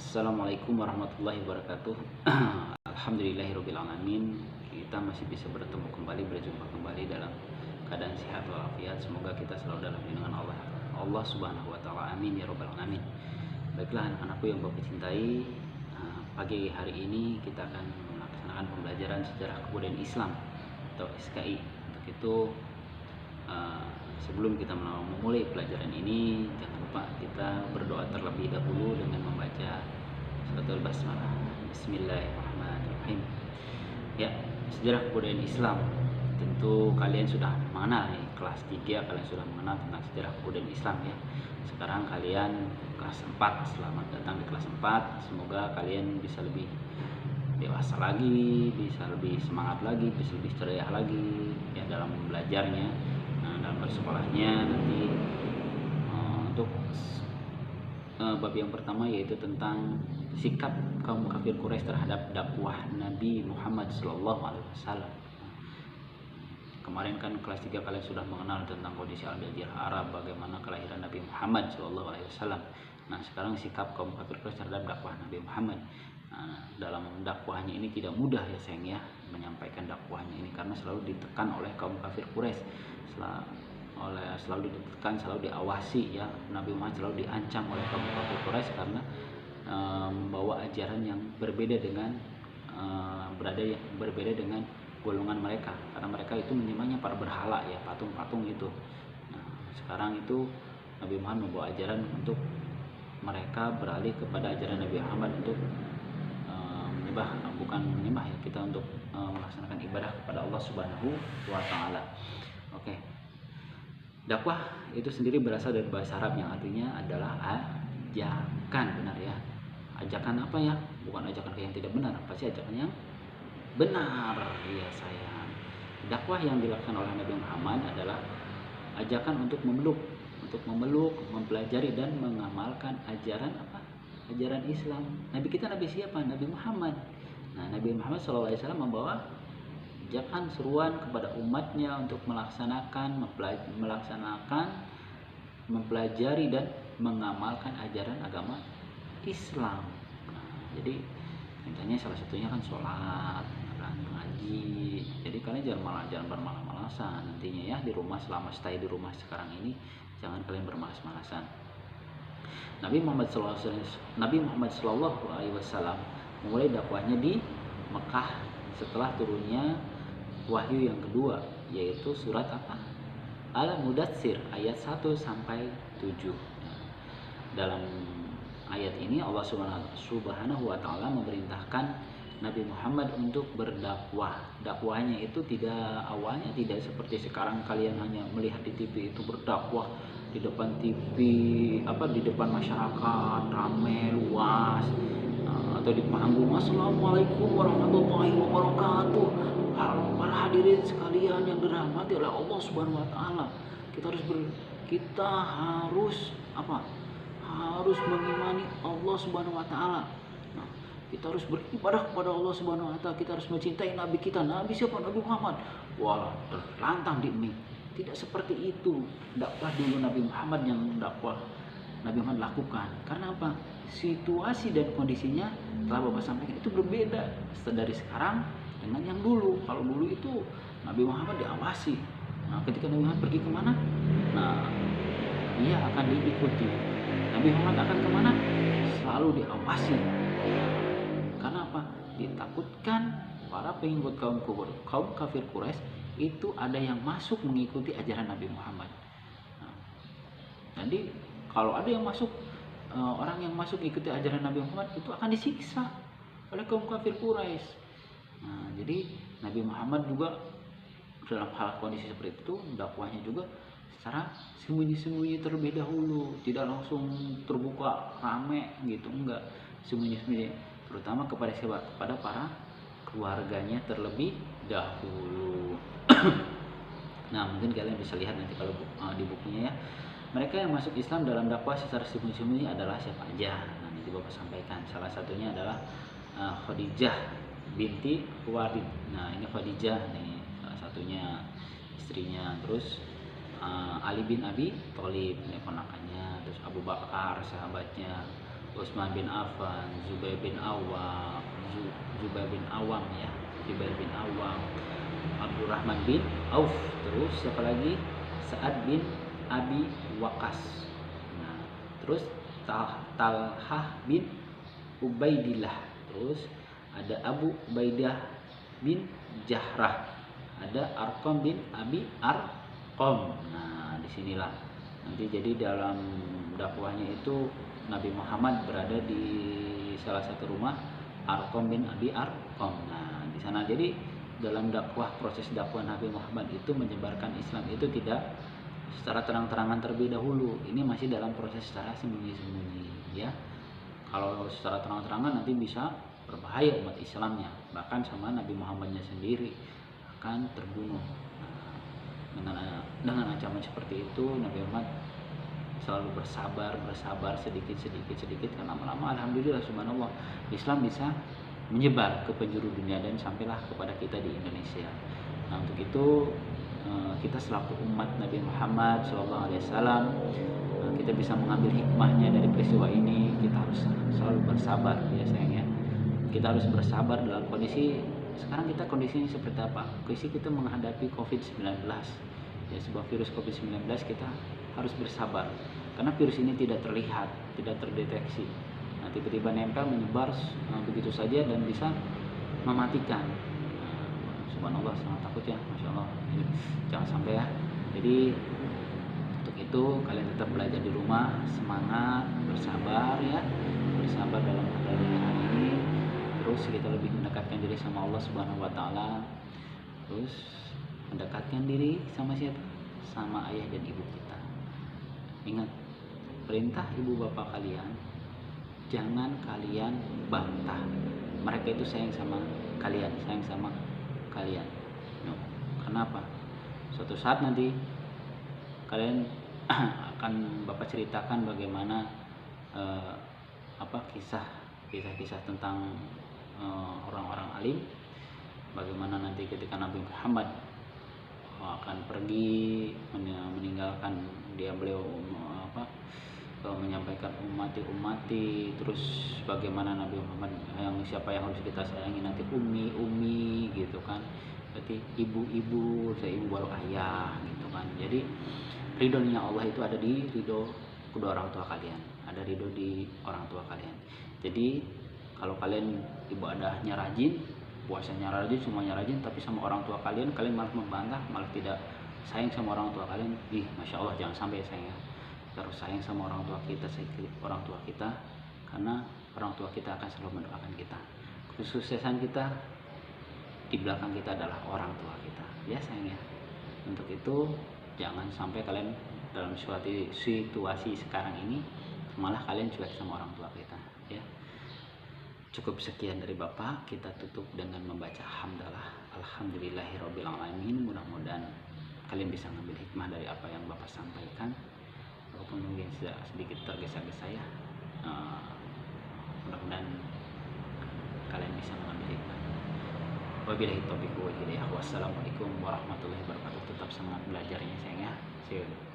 Assalamualaikum warahmatullahi wabarakatuh. Alhamdulillahirabbil alamin. Kita masih bisa bertemu kembali, berjumpa kembali dalam keadaan sehat walafiat. Semoga kita selalu dalam lindungan Allah Subhanahu wa taala. Amin ya rabbal alamin. Baiklah anak-anakku yang Bapak cintai, pagi hari ini kita akan melaksanakan pembelajaran sejarah kebudayaan Islam atau SKI. Untuk itu sebelum kita memulai pelajaran ini, jangan lupa kita berdoa terlebih dahulu dengan membaca suratul basmalah. Bismillahirrahmanirrahim. Ya, sejarah kebudayaan Islam. Tentu kalian sudah mengenal nih, kelas 3 kalian sudah mengenal tentang sejarah kebudayaan Islam ya. Sekarang kalian kelas 4. Selamat datang di kelas 4. Semoga kalian bisa lebih dewasa lagi, bisa lebih semangat lagi, bisa lebih ceria lagi ya dalam belajarnya, dalam bersekolahnya nanti. Untuk bab yang pertama yaitu tentang sikap kaum kafir Quraisy terhadap dakwah Nabi Muhammad SAW. Kemarin kan kelas 3 kalian sudah mengenal tentang kondisi Al-Jazirah Arab, bagaimana kelahiran Nabi Muhammad SAW. Nah, sekarang sikap kaum kafir Quraisy terhadap dakwah Nabi Muhammad. Dalam dakwahnya ini tidak mudah ya sayang ya, menyampaikan dakwahnya ini karena selalu ditekan oleh kaum kafir Quraisy, selalu ditekan, selalu diawasi ya. Nabi Muhammad selalu diancam oleh kaum kafir Quraisy karena membawa ajaran yang berbeda dengan berbeda dengan golongan mereka, karena mereka itu menyembahnya para berhala ya, patung-patung itu. Nah, sekarang itu Nabi Muhammad membawa ajaran untuk mereka beralih kepada ajaran Nabi Muhammad untuk bukan menyembah ya, kita untuk melaksanakan ibadah kepada Allah Subhanahu wa taala. Oke. Dakwah itu sendiri berasal dari bahasa Arab yang artinya adalah ajakan, benar ya. Ajakan apa ya? Bukan ajakan yang tidak benar, pasti ajakan yang benar. Iya sayang. Dakwah yang dilakukan oleh Nabi Muhammad adalah ajakan untuk memeluk, mempelajari dan mengamalkan ajaran apa? Ajaran Islam. Nabi kita Nabi siapa? Nabi Muhammad. Nah, Nabi Muhammad SAW membawa ajakan seruan kepada umatnya untuk melaksanakan, mempelajari dan mengamalkan ajaran agama Islam. Nah, jadi intinya salah satunya kan sholat, kan ngaji. Jadi kalian jangan bermalas-malasan nantinya ya di rumah, selama stay di rumah sekarang ini jangan kalian bermalas-malasan. Nabi Muhammad Sallallahu Alaihi Wasallam memulai dakwahnya di Mekah setelah turunnya wahyu yang kedua, yaitu surat apa? Al-Mudatsir ayat 1 sampai 7. Dalam ayat ini Allah Subhanahu wa taala memerintahkan Nabi Muhammad untuk berdakwah. Dakwahnya itu awalnya tidak seperti sekarang kalian hanya melihat di TV itu berdakwah di depan TV, di depan masyarakat ramai luas, atau di panggung. Assalamualaikum warahmatullahi wabarakatuh. Para hadirin sekalian yang dirahmati oleh Allah Subhanahu wa taala. Kita harus harus mengimani Allah Subhanahu wa taala. Nah, kita harus beribadah kepada Allah Subhanahu wa taala. Kita harus mencintai nabi kita. Nabi siapa? Nabi Muhammad. Wah, terlantang di mie. Tidak seperti itu dakwah dulu Nabi Muhammad Nabi Muhammad lakukan. Karena apa? Situasi dan kondisinya telah Bapak sampaikan itu berbeda dari sekarang dengan yang dulu. Kalau dulu itu Nabi Muhammad diawasi. Nah, ketika Nabi Muhammad pergi kemana? Nah, dia akan diikuti. Nabi Muhammad akan kemana? Selalu diawasi. Karena apa? Ditakutkan para pengikut kaum kafir Quraisy itu ada yang masuk mengikuti ajaran Nabi Muhammad. Nah, jadi kalau ada yang masuk, orang yang masuk mengikuti ajaran Nabi Muhammad itu akan disiksa oleh kaum kafir Quraisy. Nah, jadi Nabi Muhammad juga dalam hal kondisi seperti itu dakwahnya juga secara sembunyi-sembunyi terlebih dahulu, tidak langsung terbuka rame gitu, enggak, sembunyi-sembunyi, terutama kepada siapa? Kepada para keluarganya terlebih dahulu. Nah, mungkin kalian bisa lihat nanti kalau di bukunya ya. Mereka yang masuk Islam dalam dakwah secara sembunyi-sembunyi adalah siapa aja? Nah, nanti Bapak sampaikan. Salah satunya adalah Khadijah binti Khuwailid. Nah, ini Khadijah nih salah satunya istrinya. Terus Ali bin Abi Thalib, ponakannya. Terus Abu Bakar sahabatnya. Utsman bin Affan, Zubair bin Awam, Zubair bin Awam ya, Zubair bin Awam, Abdurrahman bin Auf, terus siapa lagi? Sa'ad bin Abi Waqqas. Nah, terus Talhah bin Ubaidillah, terus ada Abu Ubaidah bin Jahrah, ada Arqam bin Abi Arqam. Nah, disinilah nanti jadi dalam dakwahnya itu Nabi Muhammad berada di salah satu rumah Arqam bin Abi Arqam. Nah, di sana jadi dalam proses dakwah Nabi Muhammad itu menyebarkan Islam itu tidak secara terang-terangan terlebih dahulu. Ini masih dalam proses secara sembunyi-sembunyi ya. Kalau secara terang-terangan nanti bisa berbahaya umat Islamnya, bahkan sama Nabi Muhammadnya sendiri akan terbunuh. Nah, dengan ancaman seperti itu Nabi Muhammad selalu bersabar sedikit kan lama-lama alhamdulillah subhanallah Islam bisa menyebar ke penjuru dunia dan sampailah kepada kita di Indonesia. Nah, untuk itu kita selaku umat Nabi Muhammad SAW kita bisa mengambil hikmahnya dari peristiwa ini. Kita harus selalu bersabar ya sayangnya. Kita harus bersabar dalam kondisi sekarang kita kondisinya seperti apa? Kondisi kita menghadapi COVID-19 ya, sebuah virus COVID-19. Kita harus bersabar karena virus ini tidak terlihat, tidak terdeteksi. Nah, tiba-tiba nempel menyebar begitu saja dan bisa mematikan. Subhanallah, sangat takut ya, masya Allah. Jangan sampai ya. Jadi untuk itu kalian tetap belajar di rumah, semangat, bersabar ya, bersabar dalam menghadapi hari ini. Terus kita lebih mendekatkan diri sama Allah Subhanahu Wa Taala. Terus mendekatkan diri sama siapa? Sama ayah dan ibu kita. Ingat perintah ibu bapak kalian, jangan kalian bantah. Mereka itu sayang sama kalian, sayang sama kalian. No. Kenapa? Suatu saat nanti kalian akan bapak ceritakan bagaimana kisah-kisah tentang orang-orang alim. Bagaimana nanti ketika Nabi Muhammad akan pergi meninggalkan beliau menyampaikan umati, terus bagaimana Nabi Muhammad siapa yang harus kita sayangi nanti umi gitu kan, berarti ibu baru ayah gitu kan. Jadi ridhonya Allah itu ada di ridho kedua orang tua kalian, ada ridho di orang tua kalian. Jadi kalau kalian ibadahnya rajin, puasanya rajin, semuanya rajin, tapi sama orang tua kalian malah membantah, malah tidak sayang sama orang tua kalian, masya Allah, jangan sampai sayang ya. Kita harus sayang sama orang tua kita, karena orang tua kita akan selalu mendoakan kita. Kesuksesan kita di belakang kita adalah orang tua kita ya sayang ya. Untuk itu jangan sampai kalian dalam suatu situasi sekarang ini malah kalian cuek sama orang tua kita ya. Cukup sekian dari Bapak, kita tutup dengan membaca hamdalah. Alhamdulillahirabbil alamin. Mudah-mudahan kalian bisa ngambil hikmah dari apa yang Bapak sampaikan, walaupun mungkin sedikit tergesa-gesa ya. Mudah-mudahan kalian bisa mengambil hikmah. Wabillahi taufiq wal hidayah. Wassalamualaikum warahmatullahi wabarakatuh. Tetap semangat belajarnya sayang ya. See you.